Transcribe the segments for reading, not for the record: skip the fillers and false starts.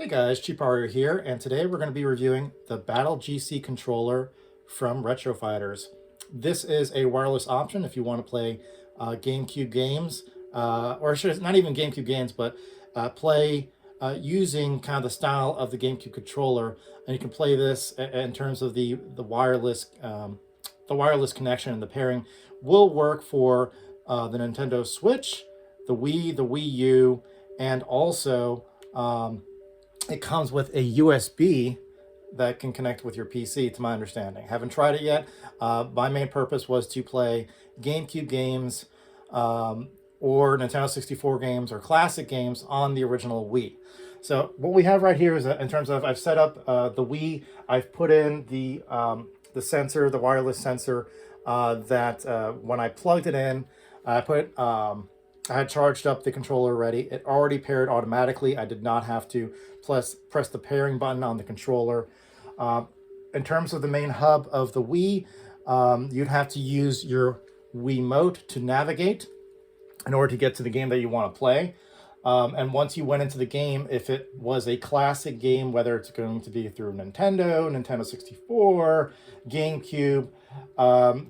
Hey guys, Cheapario here, and today we're going to be reviewing the BattleGC controller from Retro Fighters. This is a wireless option if you want to play GameCube games, or not even GameCube games, but play using kind of the style of the GameCube controller, and you can play this in terms of the wireless connection, and the pairing will work for the Nintendo Switch, the Wii, the Wii U, and also it comes with a USB that can connect with your PC, to my understanding. Haven't tried it yet. My main purpose was to play GameCube games or Nintendo 64 games or classic games on the original Wii. So what we have right here is, in terms of, I've set up the Wii. I've put in the sensor, the wireless sensor, that when I plugged it in, I had charged up the controller already. It already paired automatically. I did not have to press the pairing button on the controller. In terms of the main hub of the Wii, you'd have to use your Wiimote to navigate in order to get to the game that you want to play. And once you went into the game, if it was a classic game, whether it's going to be through Nintendo 64, GameCube,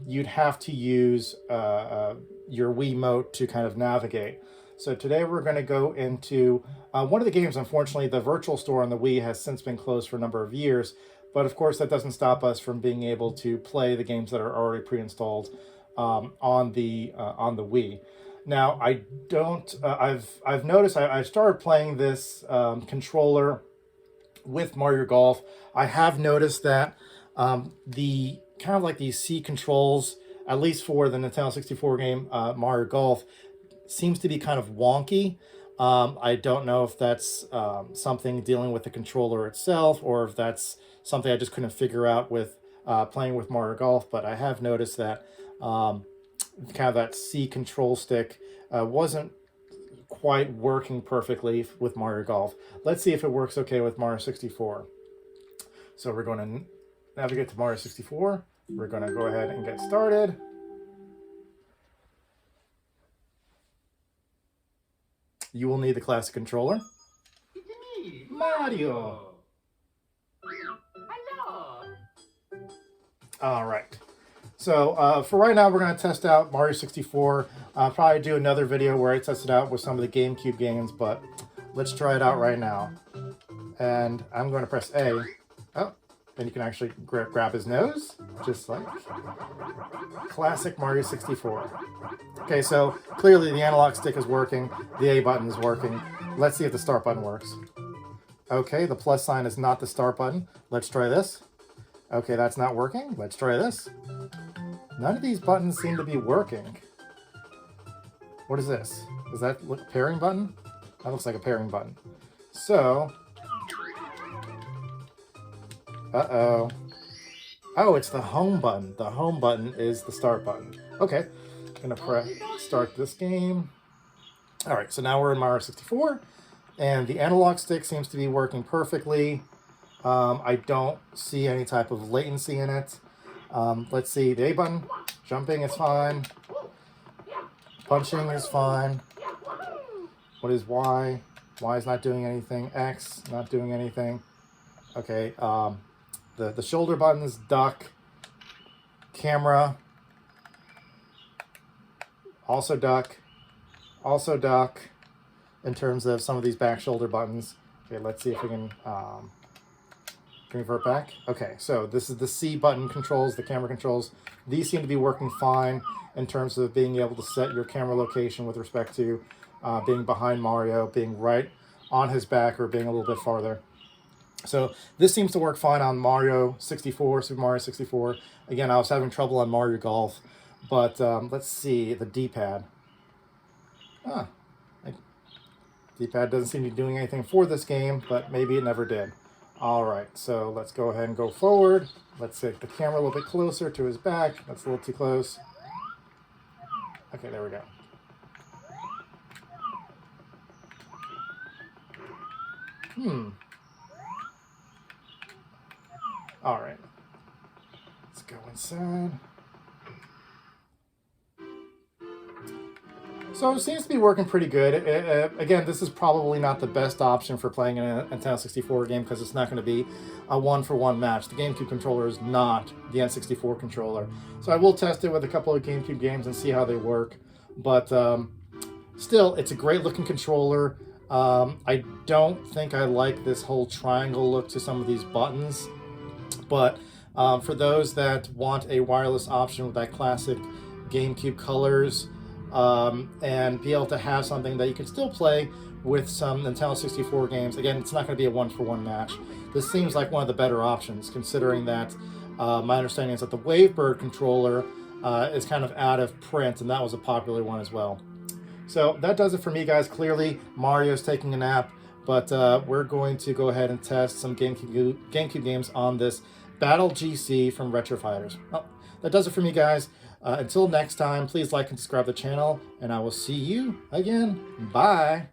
you'd have to use your Wiimote to kind of navigate. So today we're going to go into one of the games. Unfortunately, the virtual store on the Wii has since been closed for a number of years, but of course that doesn't stop us from being able to play the games that are already pre-installed on the Wii. Now, I don't. I've noticed I started playing this controller with Mario Golf. I have noticed that the kind of like these C controls, at least for the Nintendo 64 game Mario Golf, seems to be kind of wonky. I don't know if that's something dealing with the controller itself, or if that's something I just couldn't figure out with playing with Mario Golf. But I have noticed that kind of that C control stick wasn't quite working perfectly with Mario Golf. Let's see if it works okay with Mario 64. So we're going to navigate to Mario 64. We're going to go ahead and get started. You will need the classic controller. It's me, Mario. Hello. All right. So for right now, we're going to test out Mario 64. I'll probably do another video where I test it out with some of the GameCube games, but let's try it out right now. And I'm going to press A. Oh, then you can actually grab his nose, just like classic Mario 64. Okay, so clearly the analog stick is working. The A button is working. Let's see if the start button works. Okay, the plus sign is not the start button. Let's try this. Okay, that's not working. Let's try this. None of these buttons seem to be working. What is this? Is that a pairing button? That looks like a pairing button. So, uh-oh. Oh, it's the home button. The home button is the start button. Okay, I'm gonna press start this game. All right, so now we're in Mario 64, and the analog stick seems to be working perfectly. I don't see any type of latency in it. Let's see, the A button, jumping is fine. Punching is fine. What is Y? Y is not doing anything. X, not doing anything. Okay, the shoulder buttons, duck, camera, also duck, in terms of some of these back shoulder buttons. Okay, let's see if we can revert back. Okay, so this is the C button controls, the camera controls. These seem to be working fine in terms of being able to set your camera location with respect to being behind Mario, being right on his back, or being a little bit farther. So this seems to work fine on Mario 64, Super Mario 64. Again, I was having trouble on Mario Golf, but let's see, the D-pad. D-pad doesn't seem to be doing anything for this game, but maybe it never did. All right, so let's go ahead and go forward. Let's take the camera a little bit closer to his back. That's a little too close. Okay, there we go. All right. Let's go inside. So it seems to be working pretty good. Again, this is probably not the best option for playing a Nintendo 64 game because it's not going to be a one-for-one match. The GameCube controller is not the N64 controller. So I will test it with a couple of GameCube games and see how they work. But still, it's a great-looking controller. I don't think I like this whole triangle look to some of these buttons. But for those that want a wireless option with that classic GameCube colors, and be able to have something that you can still play with some Nintendo 64 games. Again, it's not going to be a one-for-one match. This seems like one of the better options, considering that my understanding is that the Wavebird controller is kind of out of print, and that was a popular one as well. So that does it for me, guys. Clearly, Mario's taking a nap, but we're going to go ahead and test some GameCube games on this BattleGC from Retro Fighters. Well, that does it for me, guys. Until next time, please like and subscribe to the channel, and I will see you again. Bye.